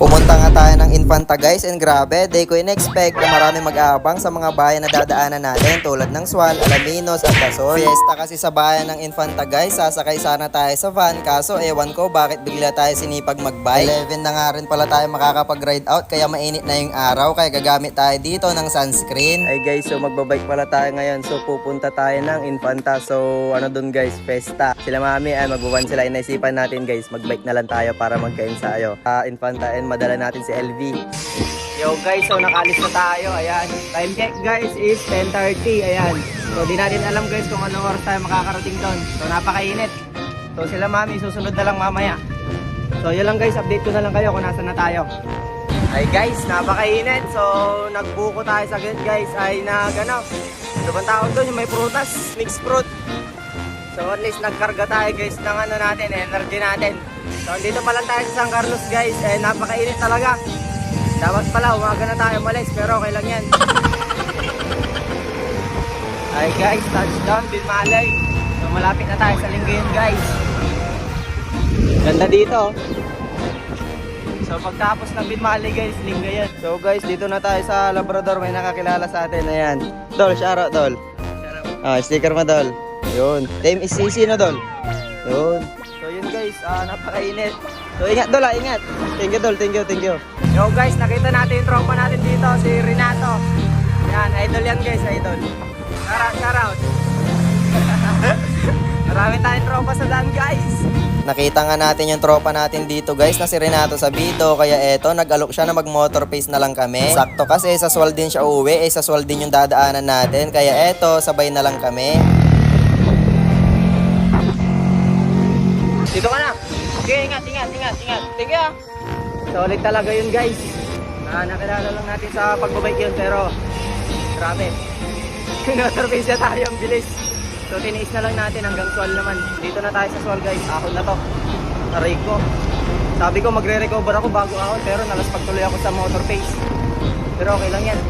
Pumunta nga tayo ng Infanta guys, and grabe, di ko in-expect na marami mag-aabang sa mga bayan na dadaanan natin tulad ng Sual, Alaminos at Quezon. Fiesta kasi sa bayan ng Infanta guys, sasakay sana tayo sa van kaso ewan ko bakit bigla tayo sinipag mag-bike. 11 na nga rin pala tayo makakapag-ride out kaya mainit na yung araw kaya gagamit tayo dito ng sunscreen. Ay guys, so magbabike pala tayo ngayon, so pupunta tayo ng Infanta. So ano dun guys, Fiesta. Sila mami ay magbuwan sila, inaisipan natin guys, magbike na lang tayo para magka-ensayo. Infanta and madala natin si LV. Yo guys, so nakalis na tayo. Ayan, time check guys is 10:30. Ayan, so di natin alam guys kung anong oras tayo makakarating doon. So napakainit. So sila mami susunod na lang mamaya. So yun lang guys, update ko na lang kayo kung nasa na tayo. Ay guys, napakainit. So nagbuko tayo sa gate guys ay ano bang tawag doon, yung may prutas, mixed fruit. So at least nagkarga tayo guys ng ano natin, energy natin. So dito pa lang tayo sa San Carlos guys, napakainit talaga. Dapat pala umaga na tayo malis pero okay lang yan. Ay guys, touchdown Binmalay. So malapit na tayo sa Lingayen guys. Ganda dito. So pagtapos ng Binmalay guys, Lingayen. So guys, dito na tayo sa Labrador, may nakakilala sa atin. Ayan, Dol, shoutout Dol. Sticker mo Dol. Yun, Team SCC na Dol. Yun. So yun guys, napakainit. So ingat Dol, ingat. Thank you Dol, thank you. Yo guys, nakita natin yung tropa natin dito, si Renato. Yan, idol yan guys, idol. Shout out. Marami tayong tropa sa daan guys. Nakita nga natin yung tropa natin dito guys na si Renato Sabito. Kaya eto, nag-alok siya na mag-motor pace na lang kami. Sakto kasi sa Sual din siya uwi, sa Sual din yung dadaanan natin. Kaya eto, sabay na lang kami. Dito ka na. Okay, ingat. Thank you. Solid talaga yun guys. Nakilala lang natin sa pagbabike yun pero grabe. Motor pace na tayo, ang bilis. So tiniis na lang natin hanggang Sual naman. Dito na tayo sa Sual guys. Ahon na to. Aray ko. Sabi ko magre-recover ako bago ahon pero nalaspag tuloy ako sa motor pace. Pero okay lang yan.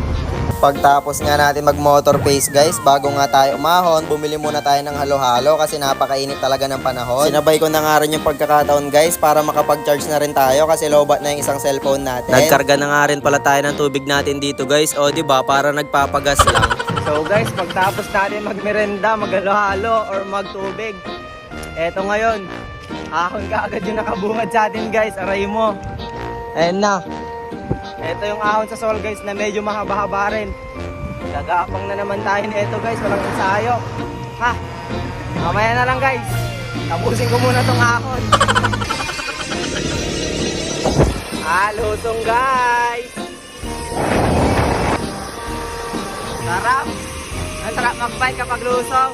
Pagtapos nga natin mag-motor pace guys, bago nga tayo umahon, bumili muna tayo ng halo-halo kasi napakainit talaga ng panahon. Sinabay ko na nga rin yung pagkakataon guys para makapag-charge na rin tayo kasi lowbat na yung isang cellphone natin. Nagkarga na nga rin pala tayo ng tubig natin dito guys, o diba, para nagpapagas lang. So guys, pagtapos natin magmerenda, mag-halo-halo or magtubig, eto ngayon, ahon ka agad yung nakabungad sa atin guys, aray mo. Ayan na. Ito yung ahon sa Sual guys na medyo mahaba-haba rin. Gagapang na naman tayo nito guys, walang ensayo. Ha, mamaya na lang guys. Tapusin ko muna tong ahon. Lusong guys. Sarap. Ang sarap mag-bike kapag lusong.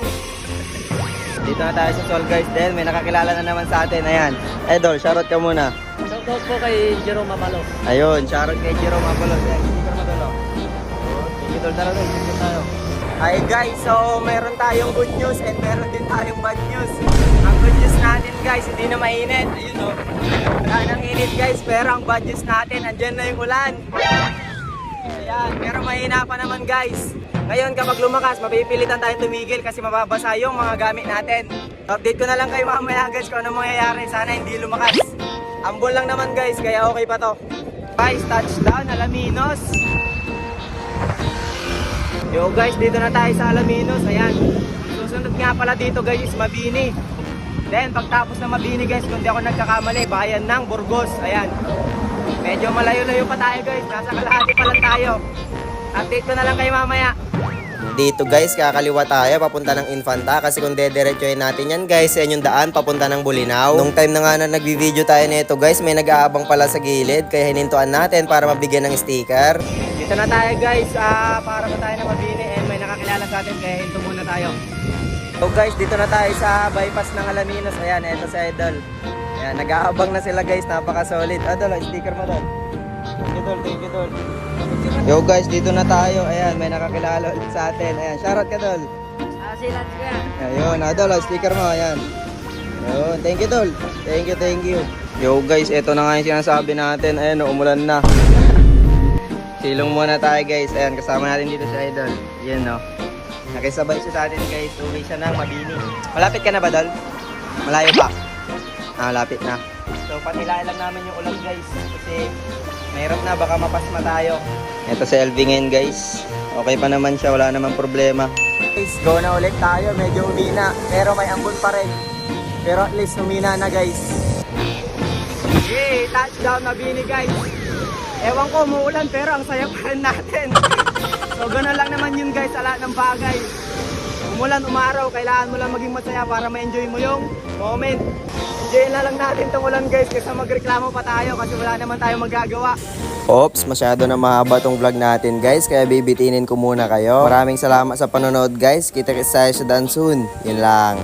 Dito na tayo sa Sual guys, then may nakakilala na naman sa atin. Ayan, idol, shoutout ka muna. Shoutout po kay Jerome Mabalos. Ayun, shoutout kay Jerome Mabalos. Sticker mo dolo. Thank you talaga, thank tayo. Ay guys, so meron tayong good news and meron din tayong bad news. Ang good news natin guys, hindi na mainit. Ayun o. Wala nang init guys, pero ang bad news natin, andyan na yung ulan. Ayan, pero mahina pa naman guys. Ngayon kapag lumakas, mapipilitan tayong tumigil kasi mababasa yung mga gamit natin. Update ko na lang kayo mamaya guys kung ano mangyayari. Sana hindi lumakas. Ambon lang naman guys, kaya okay pa to. Guys, touchdown, Alaminos. Yo guys, dito na tayo sa Alaminos. Ayan, susunod nga pala dito guys is Mabini. Then pagtapos na Mabini guys, kung di ako nagkakamali, bayan ng Burgos. Ayan, medyo malayo-layo pa tayo guys. Nasa kalahati pa lang tayo. Update ko na lang kayo mamaya. Dito guys, kakaliwa tayo papunta ng Infanta kasi kung dediretsuhin natin yan guys, yan yung daan papunta ng Bulinaw. Nung time na nga na nagvi-video tayo nito guys, may nag-aabang pala sa gilid kaya hinintuan natin para mabigyan ng sticker. Dito na tayo guys, para pa tayo na Mabini and may nakakilala sa atin kaya hinto muna tayo. So guys, dito na tayo sa bypass ng Alaminos. Ayan, eto si Idol. Ayan, nag-aabang na sila guys, napaka-solid. Idol, sticker mo doon. Thank you Dol. Yo guys, dito na tayo. Ayan, may nakakilala ulit sa atin. Ayan, shoutout ka Dol. Silat ka. Ayun, Dol, sticker mo. Ayan. Ayun, thank you Dol. Thank you. Yo guys, ito na nga yung sinasabi natin. Ayan, umulan na. Silong muna tayo guys. Ayan, kasama natin dito si Idol. Ayan no. Nakisabay siya sa atin guys. Uwi siya ng Mabini. Malapit ka na ba Dol? Malayo pa? Malapit na. So, patilaan lang namin yung ulan guys. Kasi Mahirap na, baka mapasma tayo. Ito si LV ngayon guys. Okay pa naman siya, wala namang problema. Guys, go na ulit tayo. Medyo humina, pero may ambon pa rin. Pero at least humina na guys. Yay! Touchdown na Bini guys. Ewan ko, umuulan pero ang saya pa rin natin. So gano'n lang naman yun guys sa lahat ng bagay. Umulan, umaraw, kailangan mo lang maging masaya para ma-enjoy mo yung moment. Enjoy na lang natin itong ulan guys kasi magreklamo pa tayo kasi wala naman tayong magagawa. Oops, masyado na mahaba tong vlog natin guys kaya bibitinin ko muna kayo. Maraming salamat sa panonood guys. Kita-kits tayo sa dance soon. Yun lang.